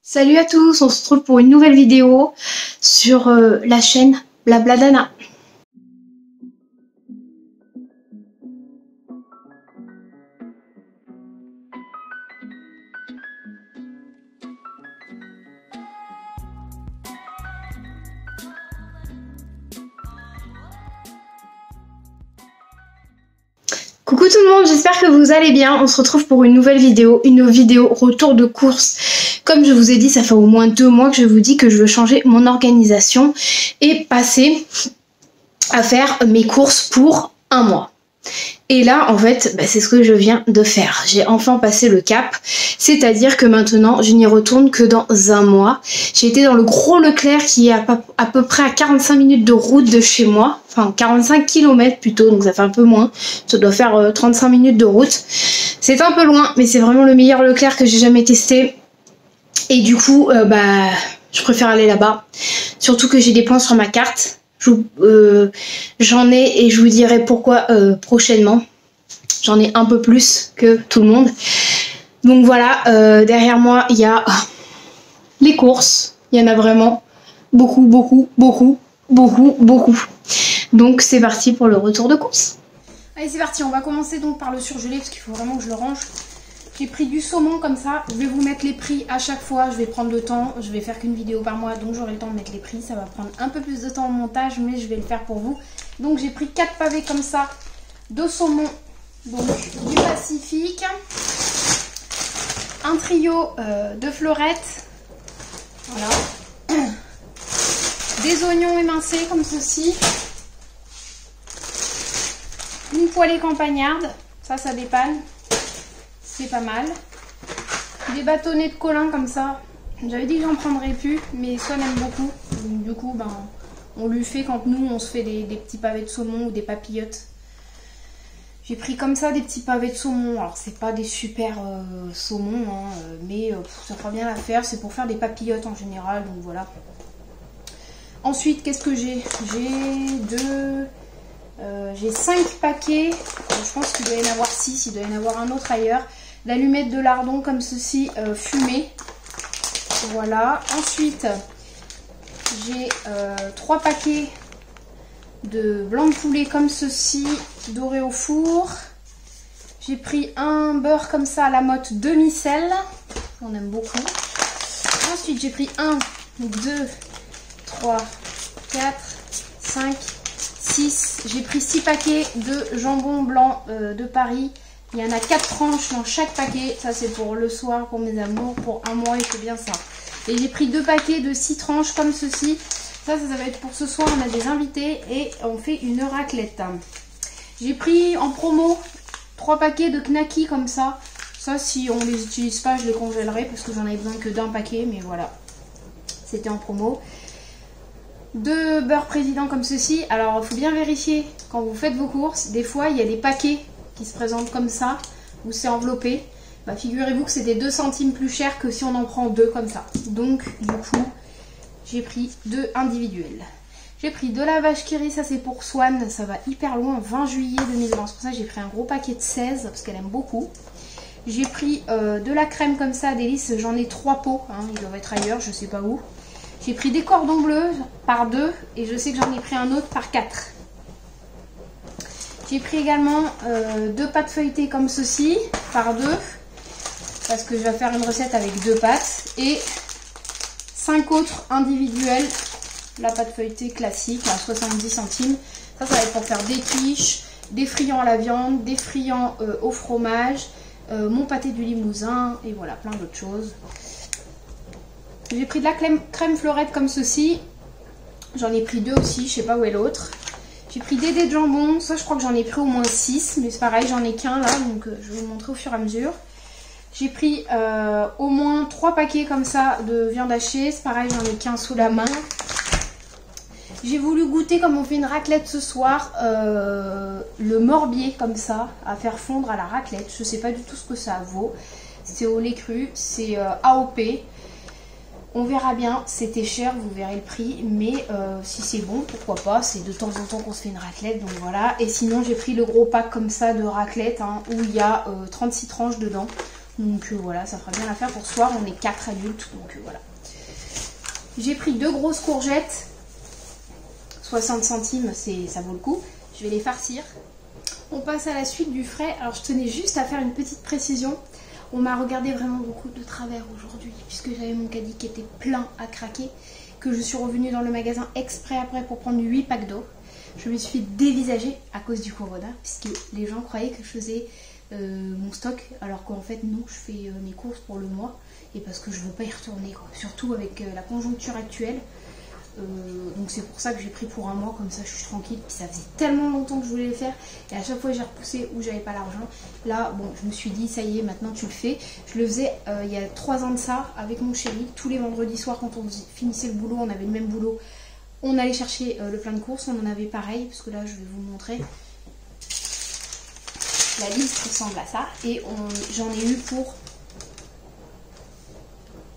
Salut à tous, on se retrouve pour une nouvelle vidéo sur la chaîne Blabladana. Coucou tout le monde, j'espère que vous allez bien. On se retrouve pour une nouvelle vidéo, retour de course. Comme je vous ai dit, ça fait au moins 2 mois que je vous dis que je veux changer mon organisation et passer à faire mes courses pour 1 mois. Et là, en fait, c'est ce que je viens de faire. J'ai enfin passé le cap, c'est-à-dire que maintenant, je n'y retourne que dans 1 mois. J'ai été dans le gros Leclerc qui est à peu près à 45 minutes de route de chez moi. Enfin, 45 km plutôt, donc ça fait un peu moins. Ça doit faire 35 minutes de route. C'est un peu loin, mais c'est vraiment le meilleur Leclerc que j'ai jamais testé. Et du coup, je préfère aller là-bas. Surtout que j'ai des points sur ma carte. J'en ai et je vous dirai pourquoi prochainement. J'en ai un peu plus que tout le monde. Donc voilà, derrière moi il y a les courses. Il y en a vraiment beaucoup. Donc c'est parti pour le retour de course. Allez, c'est parti, on va commencer donc par le surgelé parce qu'il faut vraiment que je le range. J'ai pris du saumon comme ça, je vais vous mettre les prix à chaque fois, je vais prendre le temps, je vais faire qu'une vidéo par mois donc j'aurai le temps de mettre les prix, ça va prendre un peu plus de temps au montage mais je vais le faire pour vous. Donc j'ai pris 4 pavés comme ça de saumon, donc du Pacifique, un trio de fleurettes, voilà, des oignons émincés comme ceci, une poêlée campagnarde, ça dépanne. C'est pas mal. Des bâtonnets de colin comme ça. J'avais dit que j'en prendrais plus, mais Swan aime beaucoup. Donc, du coup, on lui fait quand nous, on se fait des petits pavés de saumon ou des papillotes. J'ai pris comme ça des petits pavés de saumon. Alors, c'est pas des super saumons, hein, mais ça fera bien l'affaire. C'est pour faire des papillotes en général, donc voilà. Ensuite, qu'est-ce que j'ai? J'ai 5 paquets. Je pense qu'il doit y en avoir 6, il doit y en avoir un autre ailleurs. D'allumettes de lardon comme ceci, fumées. Voilà. Ensuite, j'ai 3 paquets de blanc de poulet comme ceci, doré au four. J'ai pris un beurre comme ça à la motte demi-sel. On aime beaucoup. Ensuite, j'ai pris 1, 2, 3, 4, 5, 6. J'ai pris 6 paquets de jambon blanc de Paris. Il y en a 4 tranches dans chaque paquet. Ça, c'est pour le soir, pour mes amours, pour 1 mois, et c'est bien ça. Et j'ai pris 2 paquets de 6 tranches comme ceci. Ça va être pour ce soir. On a des invités et on fait une raclette. J'ai pris en promo 3 paquets de knackis comme ça. Ça, si on les utilise pas, je les congèlerai parce que j'en avais besoin que d'un paquet. Mais voilà, c'était en promo. 2 beurre président comme ceci. Alors, il faut bien vérifier quand vous faites vos courses. Des fois, il y a des paquets qui se présentent comme ça, où c'est enveloppé. Figurez-vous que c'est des 2 centimes plus cher que si on en prend 2 comme ça. Donc, du coup, j'ai pris 2 individuels. J'ai pris de la vache qui rit, ça c'est pour Swan. Ça va hyper loin, 20 juillet 2020. C'est pour ça que j'ai pris un gros paquet de 16, parce qu'elle aime beaucoup. J'ai pris de la crème comme ça, Délice. J'en ai 3 pots, hein, ils doivent être ailleurs, je sais pas où. J'ai pris des cordons bleus par 2 et je sais que j'en ai pris un autre par 4. J'ai pris également 2 pâtes feuilletées comme ceci par 2 parce que je vais faire une recette avec 2 pâtes et 5 autres individuelles. La pâte feuilletée classique à 70 centimes. Ça va être pour faire des quiches, des friands à la viande, des friands au fromage, mon pâté du Limousin et voilà, plein d'autres choses. J'ai pris de la crème fleurette comme ceci. J'en ai pris 2 aussi, je sais pas où est l'autre. J'ai pris des dés de jambon. Ça, je crois que j'en ai pris au moins 6. Mais c'est pareil, j'en ai qu'un là. Donc, je vais vous montrer au fur et à mesure. J'ai pris au moins 3 paquets comme ça de viande hachée. C'est pareil, j'en ai qu'un sous la main. J'ai voulu goûter, comme on fait une raclette ce soir, le morbier comme ça, à faire fondre à la raclette. Je sais pas du tout ce que ça vaut. C'est au lait cru, c'est AOP. On verra bien, c'était cher, vous verrez le prix, mais si c'est bon, pourquoi pas, c'est de temps en temps qu'on se fait une raclette, donc voilà. Et sinon, j'ai pris le gros pack comme ça de raclette, hein, où il y a 36 tranches dedans. Donc voilà, ça fera bien l'affaire pour ce soir. On est 4 adultes, donc voilà. J'ai pris 2 grosses courgettes. 60 centimes, ça vaut le coup. Je vais les farcir. On passe à la suite du frais. Alors je tenais juste à faire une petite précision. On m'a regardé vraiment beaucoup de travers aujourd'hui, puisque j'avais mon caddie qui était plein à craquer, que je suis revenue dans le magasin exprès après pour prendre 8 packs d'eau. Je me suis dévisagée à cause du corona, puisque les gens croyaient que je faisais mon stock, alors qu'en fait non, je fais mes courses pour le mois, et parce que je veux pas y retourner, quoi. Surtout avec la conjoncture actuelle. Donc c'est pour ça que j'ai pris pour un mois, comme ça je suis tranquille. Puis ça faisait tellement longtemps que je voulais le faire, et à chaque fois j'ai repoussé ou j'avais pas l'argent. Là bon, je me suis dit ça y est, maintenant tu le fais. Je le faisais il y a 3 ans de ça avec mon chéri. Tous les vendredis soirs quand on finissait le boulot, on avait le même boulot, on allait chercher le plein de courses. On en avait pareil, parce que là je vais vous montrer. La liste ressemble à ça, et j'en ai eu pour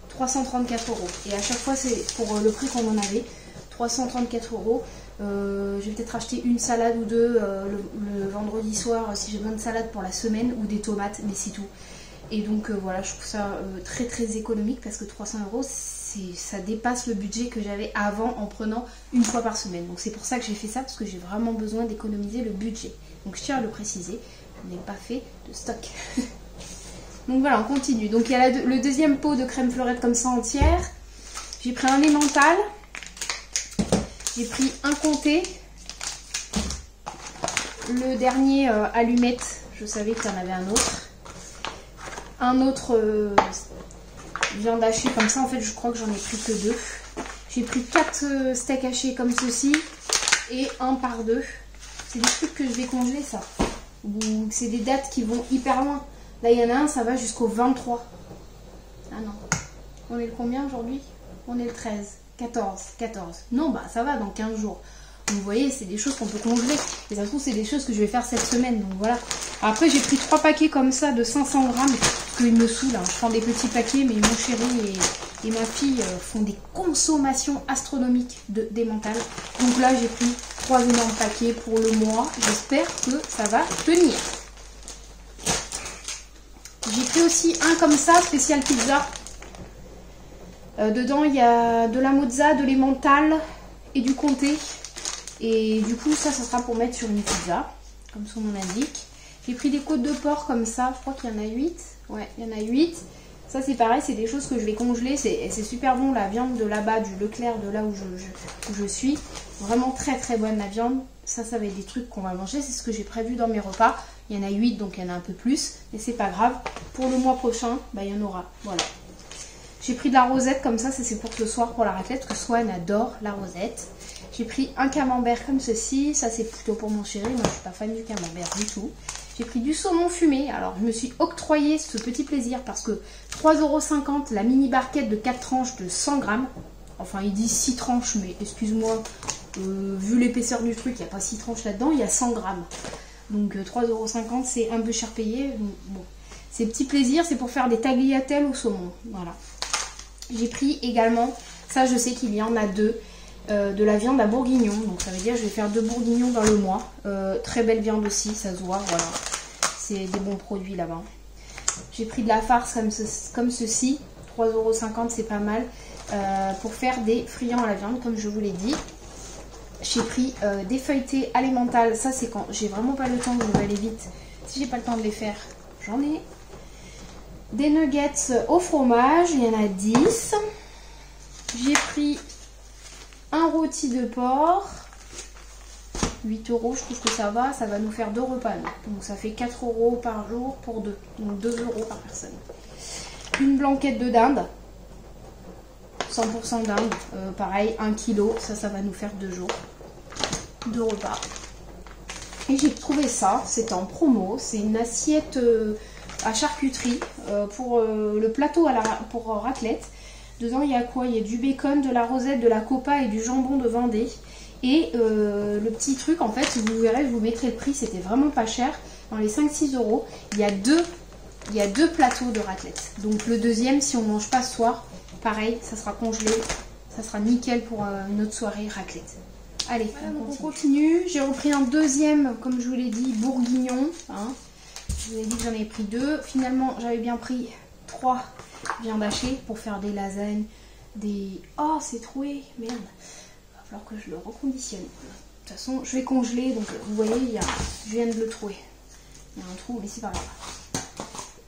334 €. Et à chaque fois, c'est pour le prix qu'on en avait, 334 €. Je vais peut-être acheter une salade ou deux le vendredi soir si j'ai besoin de salade pour la semaine, ou des tomates, mais c'est tout. Et donc voilà, je trouve ça très très économique, parce que 300 €, ça dépasse le budget que j'avais avant en prenant une fois par semaine. Donc c'est pour ça que j'ai fait ça, parce que j'ai vraiment besoin d'économiser le budget. Donc je tiens à le préciser, je n'ai pas fait de stock. Donc voilà, on continue. Donc il y a le deuxième pot de crème fleurette comme ça entière. J'ai pris un Emmental. J'ai pris un Comté. Le dernier allumette, je savais qu'il y en avait un autre. Un autre viande hachée comme ça. En fait, je crois que j'en ai pris que 2. J'ai pris 4 steaks hachés comme ceci. Et un par 2. C'est des trucs que je vais congeler, ça. C'est des dates qui vont hyper loin. Là, il y en a un, ça va jusqu'au 23. Ah non. On est le combien aujourd'hui? On est le 13. 14. Non, bah ça va dans 15 jours. Donc, vous voyez, c'est des choses qu'on peut congeler. Et ça se trouve, c'est des choses que je vais faire cette semaine. Donc voilà. Après, j'ai pris 3 paquets comme ça de 500 grammes. Parce qu'ils me saoulent. Hein. Je prends des petits paquets, mais mon chéri et ma fille font des consommations astronomiques d'Emmental. Donc là, j'ai pris 3 énormes paquets pour le mois. J'espère que ça va tenir. J'ai pris aussi un comme ça, spécial pizza. Dedans, il y a de la mozza, de l'Emmental et du Comté. Et du coup, ça sera pour mettre sur une pizza, comme son nom l'indique. J'ai pris des côtes de porc comme ça. Je crois qu'il y en a 8. Ouais, il y en a 8. Ça, c'est pareil, c'est des choses que je vais congeler. C'est super bon, la viande de là-bas, du Leclerc, de là où je suis. Vraiment très très bonne la viande. Ça va être des trucs qu'on va manger. C'est ce que j'ai prévu dans mes repas. Il y en a 8, donc il y en a un peu plus. Mais c'est pas grave. Pour le mois prochain, bah, il y en aura. Voilà. J'ai pris de la rosette comme ça. Ça, c'est pour ce soir, pour la raclette. Parce que Swan adore la rosette. J'ai pris un camembert comme ceci. Ça, c'est plutôt pour mon chéri. Moi, je suis pas fan du camembert du tout. J'ai pris du saumon fumé. Alors, je me suis octroyé ce petit plaisir parce que 3,50 € la mini barquette de 4 tranches de 100 grammes. Enfin, il dit 6 tranches, mais excuse-moi, vu l'épaisseur du truc, il n'y a pas 6 tranches là-dedans, il y a 100 grammes. Donc, 3,50 €, c'est un peu cher payé. Donc, bon, c'est petit plaisir, c'est pour faire des tagliatelles au saumon. Voilà. J'ai pris également, ça je sais qu'il y en a 2. De la viande à bourguignon, donc ça veut dire que je vais faire 2 bourguignons dans le mois. Très belle viande aussi, ça se voit, voilà. C'est des bons produits là-bas. J'ai pris de la farce comme ceci, 3,50 €, c'est pas mal. Pour faire des friands à la viande, comme je vous l'ai dit. J'ai pris des feuilletés à l'Emmental, ça c'est quand j'ai vraiment pas le temps, je vais aller vite. Si j'ai pas le temps de les faire, j'en ai. Des nuggets au fromage, il y en a 10. J'ai pris un rôti de porc, 8 €, je trouve que ça va nous faire 2 repas. Donc ça fait 4 € par jour pour 2, donc 2 € par personne. Une blanquette de dinde, 100% dinde, pareil, 1 kg, ça va nous faire 2 jours, 2 repas. Et j'ai trouvé ça, c'est en promo, c'est une assiette à charcuterie pour le plateau pour raclette. Dedans, il y a quoi? Il y a du bacon, de la rosette, de la copa et du jambon de Vendée. Et le petit truc, en fait, vous verrez, je vous mettrai le prix, c'était vraiment pas cher. Dans les 5-6 €, il y a deux plateaux de raclette. Donc le deuxième, si on ne mange pas ce soir, pareil, ça sera congelé. Ça sera nickel pour une autre soirée raclette. Allez, voilà, on continue. J'ai repris un deuxième, comme je vous l'ai dit, bourguignon. Hein. Je vous ai dit que j'en avais pris 2. Finalement, j'avais bien pris 3 viandes hachées pour faire des lasagnes, des... Oh, c'est troué, merde. Il va falloir que je le reconditionne. De toute façon, je vais congeler, donc vous voyez, je viens de le trouer. Il y a un trou, mais c'est pas grave.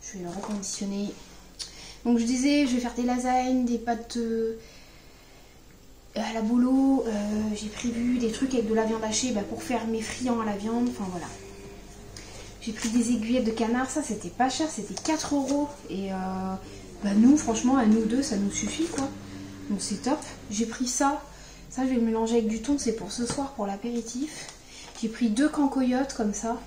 Je vais le reconditionner. Donc je disais, je vais faire des lasagnes, des pâtes à la bolo. J'ai prévu des trucs avec de la viande hachée pour faire mes friands à la viande. Enfin voilà. J'ai pris des aiguillettes de canard. Ça, c'était pas cher. C'était 4 €. Et nous, franchement, à nous deux, ça nous suffit, quoi. Donc c'est top. J'ai pris ça. Ça, je vais le mélanger avec du thon. C'est pour ce soir, pour l'apéritif. J'ai pris 2 cancoyotes comme ça.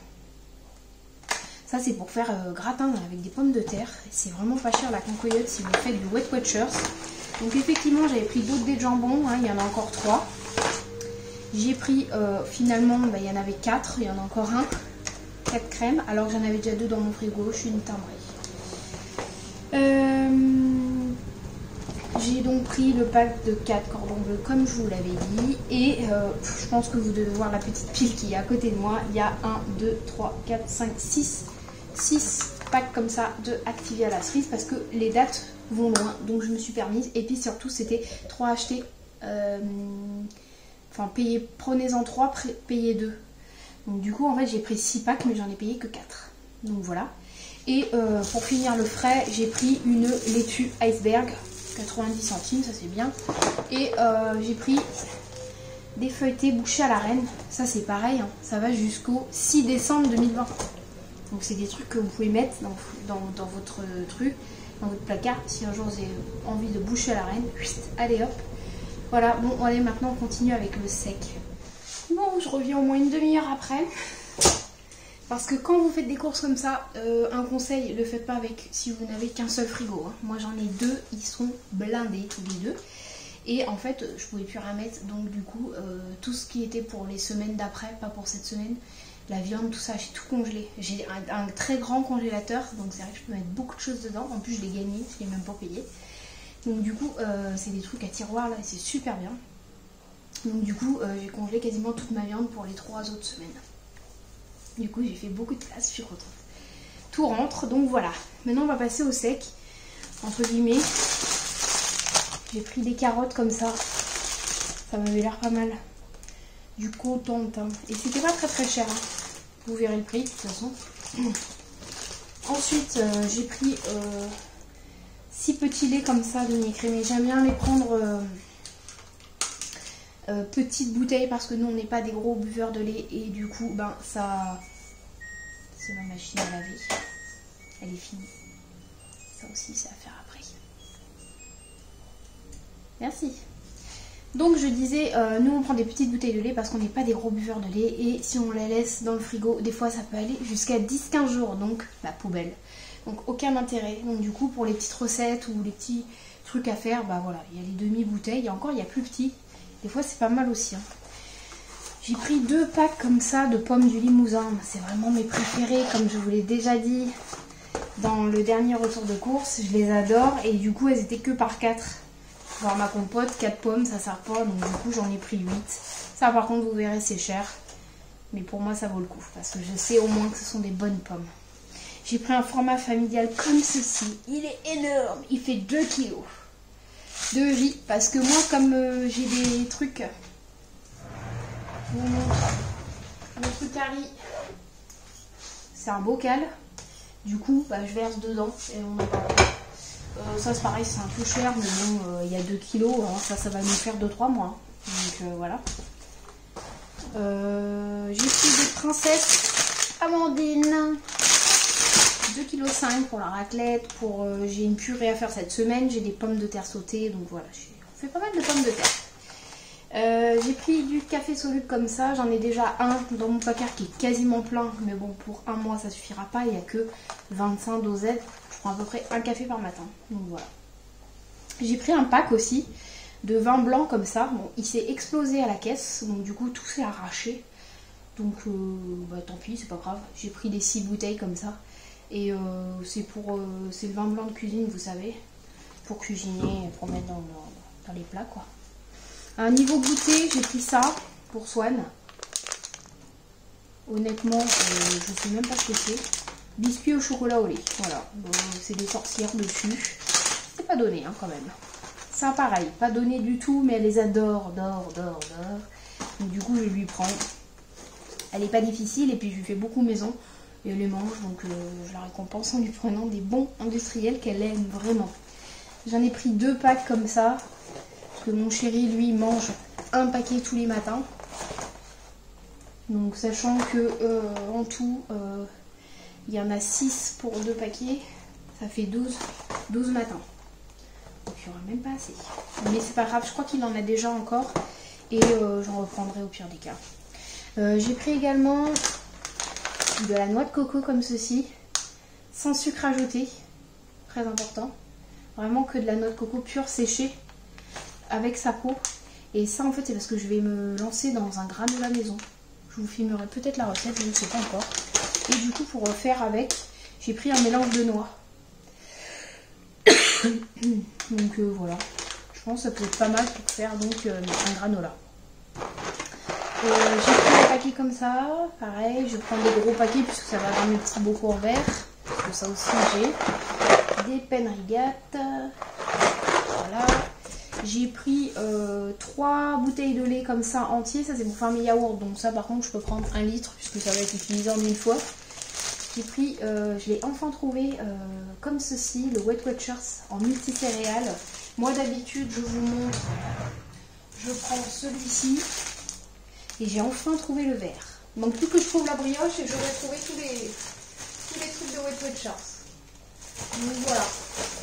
Ça, c'est pour faire gratin avec des pommes de terre. C'est vraiment pas cher la cancoyote si vous faites du Wet Watchers. Donc effectivement, j'avais pris d'autres dés de jambon. Hein, il y en a encore 3. J'ai pris finalement, il y en avait 4. Il y en a encore un. 4 crèmes. Alors que j'en avais déjà 2 dans mon frigo. Je suis une timbrée. J'ai donc pris le pack de 4 cordons bleus comme je vous l'avais dit. Et je pense que vous devez voir la petite pile qui est à côté de moi. Il y a 1, 2, 3, 4, 5, 6 packs comme ça de Activia la cerise parce que les dates vont loin, donc je me suis permise. Et puis surtout c'était 3 achetés, enfin payez, prenez-en 3, payez 2. Donc du coup en fait j'ai pris 6 packs mais j'en ai payé que 4. Donc voilà. Et pour finir le frais, j'ai pris une laitue iceberg, 90 centimes, ça c'est bien. Et j'ai pris des feuilletés bouchés à la reine, ça c'est pareil, hein, ça va jusqu'au 6 décembre 2020. Donc c'est des trucs que vous pouvez mettre dans votre truc, dans votre placard, si un jour vous avez envie de boucher à la reine. Allez hop. Voilà, bon allez, maintenant on continue avec le sec. Bon, je reviens au moins une demi-heure après. Parce que quand vous faites des courses comme ça, un conseil, ne le faites pas avec si vous n'avez qu'un seul frigo. Hein. Moi j'en ai 2, ils sont blindés tous les 2. Et en fait, je pouvais plus rien mettre, donc du coup, tout ce qui était pour les semaines d'après, pas pour cette semaine, la viande, tout ça, j'ai tout congelé. J'ai un très grand congélateur, donc c'est vrai que je peux mettre beaucoup de choses dedans. En plus, je l'ai gagné, je l'ai même pas payé. Donc du coup, c'est des trucs à tiroir là, et c'est super bien. Donc du coup, j'ai congelé quasiment toute ma viande pour les 3 autres semaines. Du coup, j'ai fait beaucoup de place, je suis contente. Tout rentre, donc voilà. Maintenant, on va passer au sec, entre guillemets. J'ai pris des carottes comme ça. Ça m'avait l'air pas mal. Du coton-teint. Et c'était pas très cher. Hein. Vous verrez le prix de toute façon. Ensuite, j'ai pris 6 petits laits comme ça demi-écrémés. J'aime bien les prendre petites bouteilles parce que nous on n'est pas des gros buveurs de lait. Et du coup, ça... C'est ma machine à laver. Elle est finie. Ça aussi, c'est à faire après. Merci. Donc je disais, nous on prend des petites bouteilles de lait parce qu'on n'est pas des gros buveurs de lait. Et si on les laisse dans le frigo, des fois ça peut aller jusqu'à 10-15 jours. Donc la poubelle. Donc aucun intérêt. Donc du coup pour les petites recettes ou les petits trucs à faire, voilà, il y a les demi-bouteilles. Et encore il y a plus petit. Des fois c'est pas mal aussi. Hein. J'ai pris 2 packs comme ça de pommes du Limousin. C'est vraiment mes préférés comme je vous l'ai déjà dit dans le dernier retour de course. Je les adore et du coup elles étaient que par 4. Voir ma compote, 4 pommes, ça sert pas, donc du coup j'en ai pris 8. Ça par contre vous verrez c'est cher, mais pour moi ça vaut le coup, parce que je sais au moins que ce sont des bonnes pommes. J'ai pris un format familial comme ceci, il est énorme, il fait 2 kg de riz, parce que moi comme j'ai des trucs, je vous montre, le truc à riz, c'est un bocal, du coup je verse dedans et on en parle. Ça c'est pareil, c'est un peu cher, mais bon, il y a 2 kilos, hein, ça va nous faire 2-3 mois. Donc voilà. J'ai pris des princesses Amandine. 2,5 kg pour la raclette. J'ai une purée à faire cette semaine, j'ai des pommes de terre sautées, donc voilà, on fait pas mal de pommes de terre. J'ai pris du café soluble comme ça, j'en ai déjà un dans mon placard qui est quasiment plein, mais bon, pour un mois ça suffira pas, il n'y a que 25 dosettes. Je prends à peu près un café par matin, donc voilà. J'ai pris un pack aussi de vin blanc comme ça. Bon, il s'est explosé à la caisse, donc du coup tout s'est arraché. Donc tant pis, c'est pas grave. J'ai pris des 6 bouteilles comme ça. Et c'est le vin blanc de cuisine, vous savez, pour cuisiner et pour mettre dans les plats quoi. Niveau goûter, j'ai pris ça pour Swan. Honnêtement, je sais même pas ce que c'est. biscuits au chocolat au lait. Voilà, c'est des sorcières dessus. C'est pas donné hein, quand même. Ça pareil, pas donné du tout, mais elle les adore, adore. Donc du coup je lui prends. Elle est pas difficile et puis je lui fais beaucoup maison. Et elle les mange, donc je la récompense en lui prenant des bons industriels qu'elle aime vraiment. J'en ai pris 2 packs comme ça. Parce que mon chéri lui mange un paquet tous les matins. Donc sachant que en tout il y en a 6 pour 2 paquets, ça fait 12 matins. Donc il n'y aura même pas assez. Mais c'est pas grave, je crois qu'il en a déjà encore. Et j'en reprendrai au pire des cas. J'ai pris également de la noix de coco comme ceci, sans sucre ajouté, très important. Vraiment que de la noix de coco pure séchée avec sa peau. Et ça en fait c'est parce que je vais me lancer dans un granola maison. Je vous filmerai peut-être la recette, je ne sais pas encore. Et du coup pour faire avec, j'ai pris un mélange de noix. Donc voilà, je pense que ça peut être pas mal pour faire donc un granola. J'ai pris des paquets comme ça, pareil, je vais prendre des gros paquets puisque ça va dans mes petits bocaux en verre. Parce que ça aussi j'ai. Des Penrigat, voilà. J'ai pris 3 bouteilles de lait comme ça entier, ça c'est pour faire mes yaourts. Donc ça par contre je peux prendre 1 litre puisque ça va être utilisé en une fois. J'ai pris, je l'ai enfin trouvé comme ceci, le Weight Watchers en multicéréales. Moi d'habitude je vous montre, je prends celui-ci. Et j'ai enfin trouvé le vert. Il manque plus que je trouve la brioche et j'aurai trouvé tous les trucs de Weight Watchers. Donc voilà.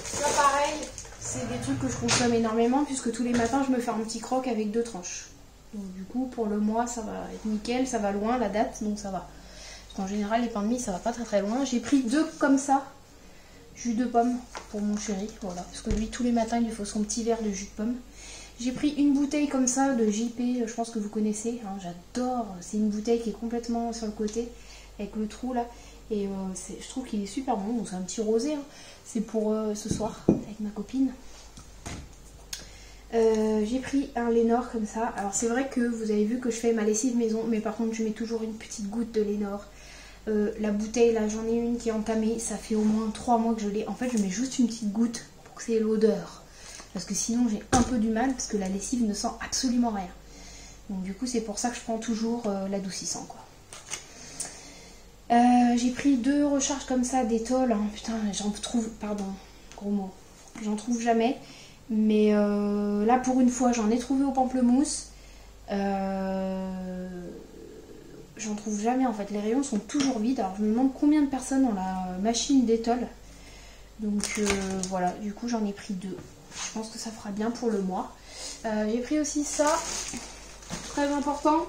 Ça pareil, c'est des trucs que je consomme énormément puisque tous les matins je me fais un petit croque avec 2 tranches. Donc du coup pour le mois ça va être nickel, ça va loin la date donc ça va. Parce qu'en général les pains de mie ça va pas très loin. J'ai pris 2 comme ça, jus de pomme pour mon chéri. Voilà, parce que lui tous les matins il lui faut son petit verre de jus de pomme. J'ai pris une bouteille comme ça de JP, je pense que vous connaissez, hein, j'adore. C'est une bouteille qui est complètement sur le côté, avec le trou là. Et je trouve qu'il est super bon, donc c'est un petit rosé. Hein. C'est pour ce soir, avec ma copine. J'ai pris un Lénore comme ça. Alors c'est vrai que vous avez vu que je fais ma lessive maison, mais par contre je mets toujours une petite goutte de Lénore. La bouteille là, j'en ai une qui est entamée, ça fait au moins 3 mois que je l'ai. En fait je mets juste une petite goutte pour que c'est l'odeur. Parce que sinon j'ai un peu du mal parce que la lessive ne sent absolument rien. Donc du coup c'est pour ça que je prends toujours l'adoucissant quoi. J'ai pris 2 recharges comme ça d'étole. Hein. Putain j'en trouve, pardon, gros mot. J'en trouve jamais. Mais là pour une fois j'en ai trouvé au pamplemousse. J'en trouve jamais en fait. Les rayons sont toujours vides. Alors je me demande combien de personnes ont la machine d'étole. Donc voilà, du coup j'en ai pris 2. Je pense que ça fera bien pour le mois. J'ai pris aussi ça, très important.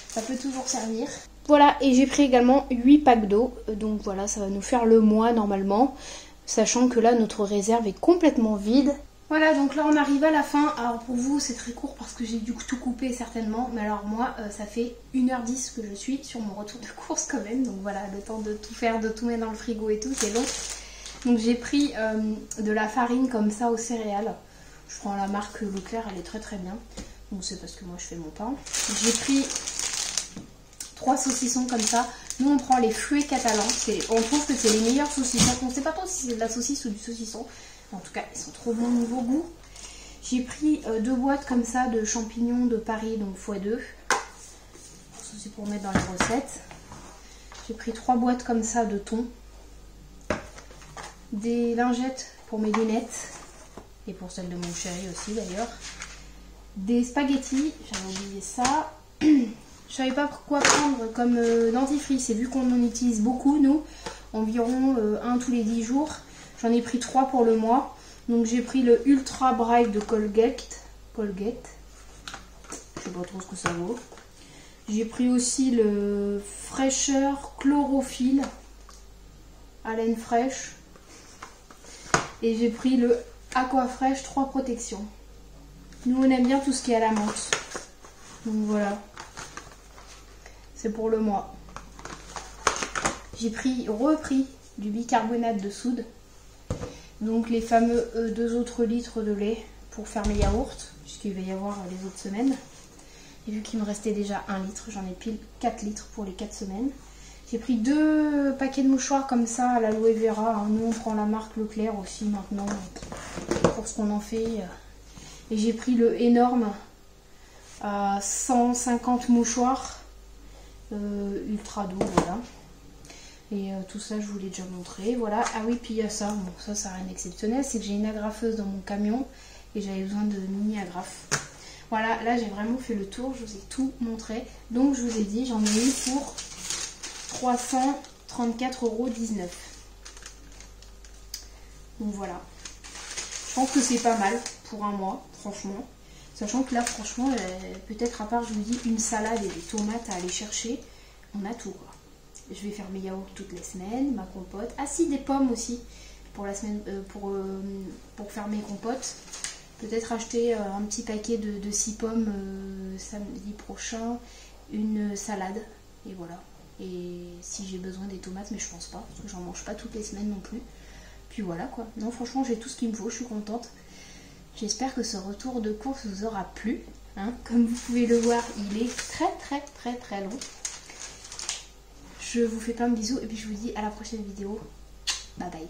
Ça peut toujours servir. Voilà, et j'ai pris également 8 packs d'eau. Donc voilà, ça va nous faire le mois normalement. Sachant que là, notre réserve est complètement vide. Voilà, donc là on arrive à la fin. Alors pour vous, c'est très court parce que j'ai dû tout couper certainement. Mais alors moi, ça fait 1h10 que je suis sur mon retour de course quand même. Donc voilà, le temps de tout faire, de tout mettre dans le frigo et tout, c'est long. Donc j'ai pris de la farine comme ça aux céréales. Je prends la marque Leclerc, elle est très très bien. Donc c'est parce que moi je fais mon pain. J'ai pris 3 saucissons comme ça. Nous on prend les fouets catalans. On trouve que c'est les meilleurs saucissons. On ne sait pas trop si c'est de la saucisse ou du saucisson. En tout cas ils sont trop bons niveau goût. J'ai pris 2 boîtes comme ça de champignons de Paris, donc x2. Ça c'est pour mettre dans les recettes. J'ai pris 3 boîtes comme ça de thon. Des lingettes pour mes lunettes et pour celles de mon chéri aussi d'ailleurs. Des spaghettis, j'avais oublié ça. Je savais pas quoi prendre comme dentifrice et vu qu'on en utilise beaucoup nous, environ 1 tous les 10 jours, j'en ai pris 3 pour le mois. Donc j'ai pris le Ultra Bright de Colgate. Je sais pas trop ce que ça vaut. J'ai pris aussi le fraîcheur chlorophylle haleine fraîche. Et j'ai pris le Aquafresh 3 protections. Nous on aime bien tout ce qui est à la menthe. Donc voilà. C'est pour le mois. J'ai repris du bicarbonate de soude. Donc les fameux 2 autres litres de lait pour faire mes yaourts. Puisqu'il va y avoir les autres semaines. Et vu qu'il me restait déjà 1 litre, j'en ai pile 4 litres pour les 4 semaines. J'ai pris 2 paquets de mouchoirs comme ça à l'aloe vera. Hein. Nous on prend la marque Leclerc aussi maintenant pour ce qu'on en fait. Et j'ai pris le énorme à 150 mouchoirs ultra doux, voilà. Et tout ça je vous l'ai déjà montré, voilà. Ah oui, puis il y a ça, bon ça n'a rien d'exceptionnel, c'est que j'ai une agrafeuse dans mon camion et j'avais besoin de mini agrafes. Voilà, là j'ai vraiment fait le tour, je vous ai tout montré. Donc je vous ai dit, j'en ai eu pour 334,19 €. Donc voilà. Je pense que c'est pas mal pour un mois, franchement. Sachant que là, franchement, peut-être à part, je vous dis, une salade et des tomates à aller chercher, on a tout, quoi. Je vais faire mes yaourts toutes les semaines, ma compote. Ah si, des pommes aussi, pour la semaine, pour faire mes compotes. Peut-être acheter un petit paquet de 6 pommes samedi prochain, une salade, et voilà. Et si j'ai besoin des tomates, mais je pense pas, parce que j'en mange pas toutes les semaines non plus. Puis voilà quoi, non franchement j'ai tout ce qu'il me faut, je suis contente. J'espère que ce retour de course vous aura plu. Hein. Comme vous pouvez le voir, il est très long. Je vous fais plein de bisous et puis je vous dis à la prochaine vidéo. Bye bye.